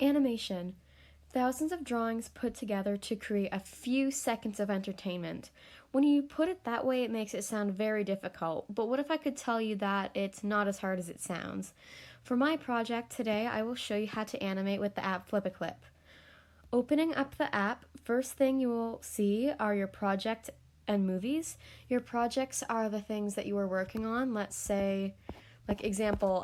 Animation. Thousands of drawings put together to create a few seconds of entertainment. When you put it that way, it makes it sound very difficult, but what if I could tell you that it's not as hard as it sounds? For my project today, I will show you how to animate with the app flipaclip. Opening up the app, first thing you will see are your project and movies. Your projects are the things that you are working on. Let's say, like example,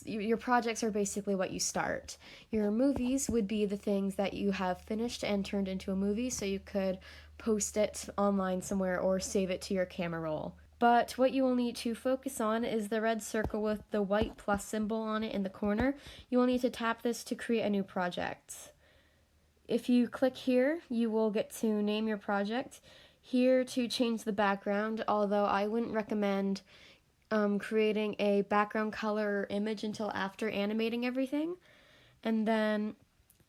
your projects are basically what you start. Your movies would be the things that you have finished and turned into a movie, so you could post it online somewhere or save it to your camera roll. But what you will need to focus on is the red circle with the white plus symbol on it in the corner. You will need to tap this to create a new project. If you click here, you will get to name your project. Here to change the background, although I wouldn't recommend creating a background color or image until after animating everything. And then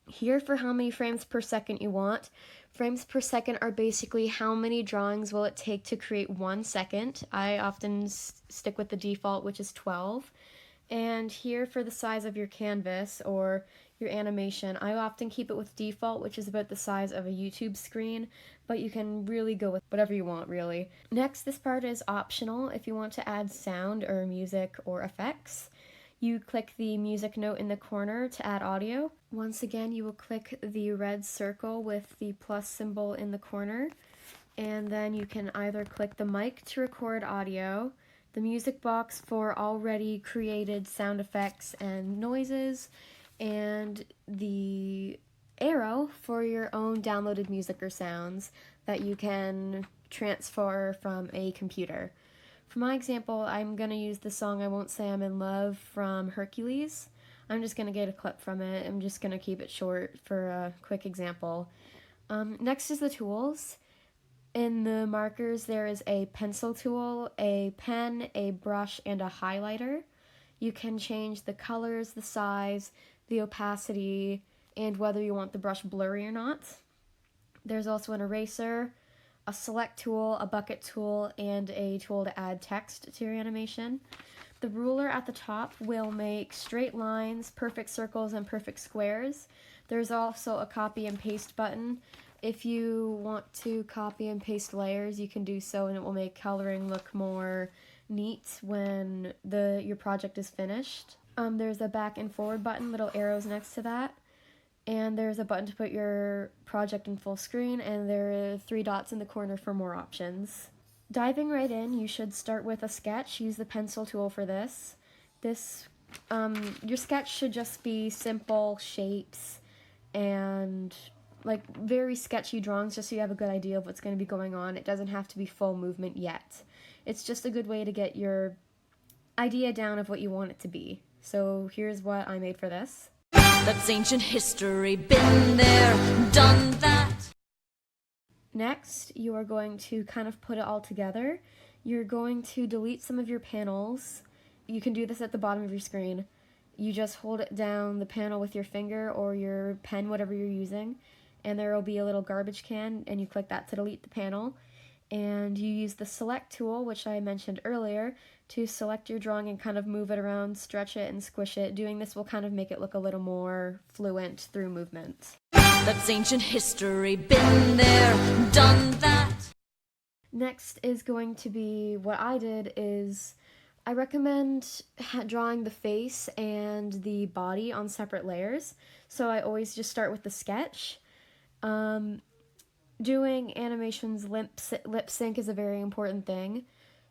here for how many frames per second you want. Frames per second are basically how many drawings will it take to create 1 second. I often stick with the default, which is 12. And here for the size of your canvas or your animation, I often keep it with default, which is about the size of a YouTube screen, but you can really go with whatever you want, really. Next, this part is optional if you want to add sound or music or effects. You click the music note in the corner to add audio. Once again, you will click the red circle with the plus symbol in the corner, and then you can either click the mic to record audio, the music box for already created sound effects and noises, and the arrow for your own downloaded music or sounds that you can transfer from a computer. For my example, I'm going to use the song I Won't Say I'm in Love from Hercules. I'm just going to get a clip from it. I'm just going to keep it short for a quick example. Next is the tools. In the markers, there is a pencil tool, a pen, a brush, and a highlighter. You can change the colors, the size, the opacity, and whether you want the brush blurry or not. There's also an eraser, a select tool, a bucket tool, and a tool to add text to your animation. The ruler at the top will make straight lines, perfect circles, and perfect squares. There's also a copy and paste button. If you want to copy and paste layers, you can do so, and it will make coloring look more neat when your project is finished. There's a back and forward button, little arrows next to that. And there's a button to put your project in full screen, and there are 3 dots in the corner for more options. Diving right in, you should start with a sketch. Use the pencil tool for this. Your sketch should just be simple shapes and like very sketchy drawings, just so you have a good idea of what's going to be going on. It doesn't have to be full movement yet. It's just a good way to get your idea down of what you want it to be. So here's what I made for this. That's ancient history, been there, done that. Next, you are going to kind of put it all together. You're going to delete some of your panels. You can do this at the bottom of your screen. You just hold it down, the panel, with your finger or your pen, whatever you're using, and there will be a little garbage can, and you click that to delete the panel. And you use the select tool, which I mentioned earlier, to select your drawing and kind of move it around, stretch it and squish it. Doing this will kind of make it look a little more fluent through movement. That's ancient history, been there, done that. Next is going to be what I did is I recommend drawing the face and the body on separate layers. So I always just start with the sketch. Doing animations lip sync is a very important thing.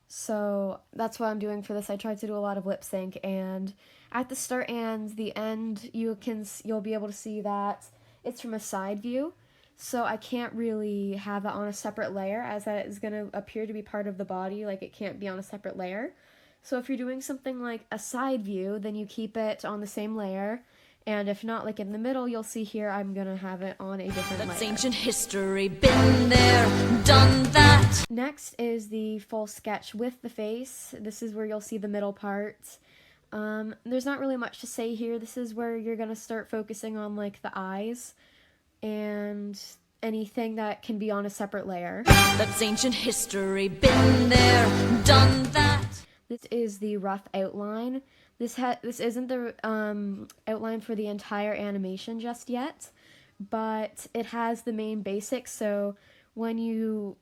So that's what I'm doing for this. I tried to do a lot of lip sync, and at the start and the end, you'll be able to see that it's from a side view. So I can't really have that on a separate layer, as that is going to appear to be part of the body, like it can't be on a separate layer. So if you're doing something like a side view, then you keep it on the same layer. And if not, like in the middle, you'll see here, I'm going to have it on a different layer. That's ancient history, been there, done that. Next is the full sketch with the face. This is where you'll see the middle part. There's not really much to say here. This is where you're going to start focusing on like the eyes and anything that can be on a separate layer. That's ancient history, been there, done that. This is the rough outline. This isn't the outline for the entire animation just yet, but it has the main basics. So when you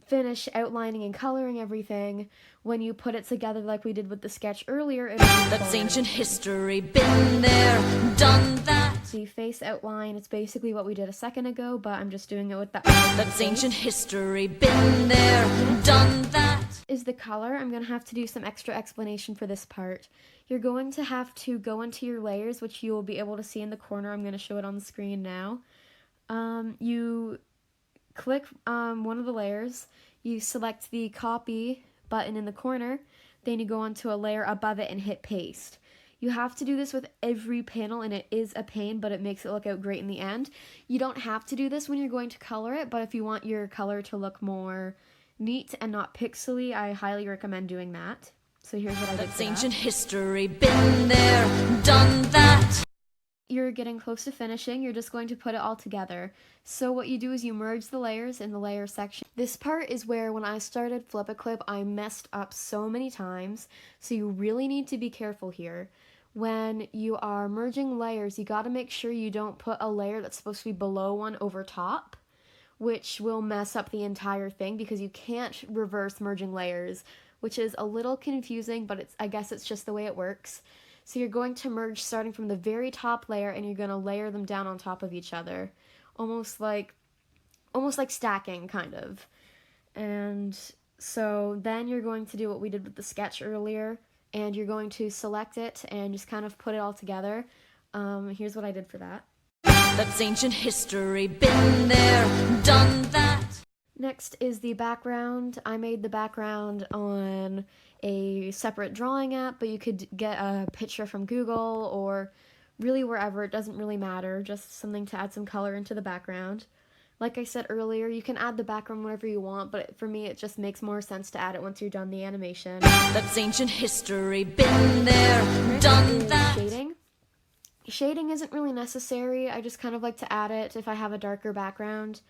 finish outlining and coloring everything, when you put it together like we did with the sketch earlier, That's ancient history, been there, done that. The face outline, it's basically what we did a second ago, but I'm just doing it with that. That's ancient history, been there, done that. Is the color. I'm going to have to do some extra explanation for this part. You're going to have to go into your layers, which you will be able to see in the corner. I'm going to show it on the screen now. You click one of the layers, you select the copy button in the corner, then you go onto a layer above it and hit paste. You have to do this with every panel, and it is a pain, but it makes it look out great in the end. You don't have to do this when you're going to color it, but if you want your color to look more neat and not pixely, I highly recommend doing that. So here's what I did. That's ancient history, been there, done that. You're getting close to finishing, you're just going to put it all together. So what you do is you merge the layers in the layer section. This part is where when I started flipaclip, I messed up so many times, so you really need to be careful here. When you are merging layers, you gotta make sure you don't put a layer that's supposed to be below one over top, which will mess up the entire thing because you can't reverse merging layers, which is a little confusing, but I guess it's just the way it works. So you're going to merge starting from the very top layer, and you're going to layer them down on top of each other, almost like stacking, kind of. And so then you're going to do what we did with the sketch earlier, and you're going to select it and just kind of put it all together. Here's what I did for that. That's ancient history, been there, done that. Next is the background. I made the background on a separate drawing app, but you could get a picture from Google or really wherever. It doesn't really matter, just something to add some color into the background. Like I said earlier, you can add the background whenever you want, but for me it just makes more sense to add it once you're done the animation. That's ancient history, been there, done that. Shading. Shading isn't really necessary, I just kind of like to add it if I have a darker background.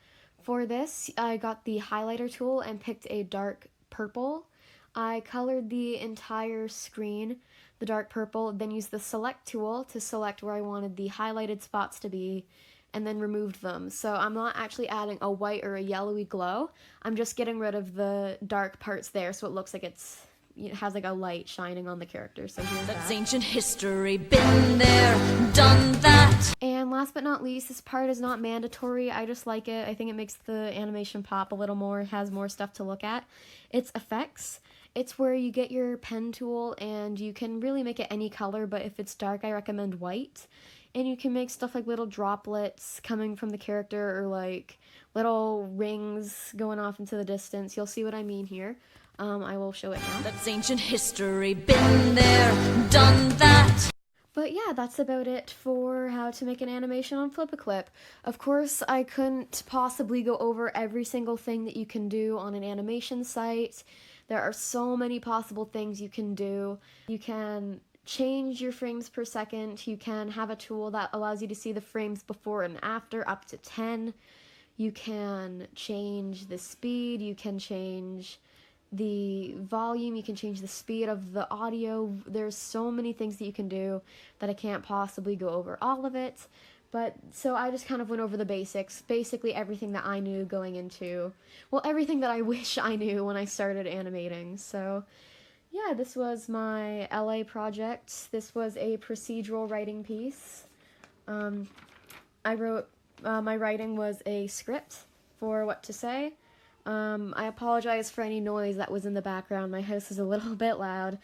For this, I got the highlighter tool and picked a dark purple. I colored the entire screen the dark purple, then used the select tool to select where I wanted the highlighted spots to be, and then removed them. So I'm not actually adding a white or a yellowy glow, I'm just getting rid of the dark parts there so it looks like it has like a light shining on the character. So here's That's that. ancient history, been there, done that. And last but not least, this part is not mandatory. I just like it. I think it makes the animation pop a little more. It has more stuff to look at. It's effects. It's where you get your pen tool and you can really make it any color, but if it's dark, I recommend white. And you can make stuff like little droplets coming from the character or like little rings going off into the distance. You'll see what I mean here. I will show it now. That's ancient history, been there, done that. But yeah, that's about it for how to make an animation on flipaclip. Of course, I couldn't possibly go over every single thing that you can do on an animation site. There are so many possible things you can do. You can change your frames per second. You can have a tool that allows you to see the frames before and after up to 10. You can change the speed. You can change the volume, you can change the speed of the audio. There's so many things that you can do that I can't possibly go over all of it. But so I just kind of went over the basics, basically everything that I knew going into, well, everything that I wish I knew when I started animating. So yeah, this was my LA project. This was a procedural writing piece. I wrote, my writing was a script for what to say. I apologize for any noise that was in the background. My house is a little bit loud,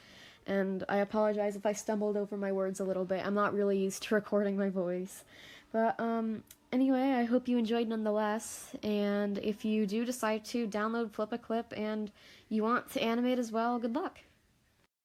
and I apologize if I stumbled over my words a little bit. I'm not really used to recording my voice. But, anyway, I hope you enjoyed nonetheless, and if you do decide to download flipaclip and you want to animate as well, good luck!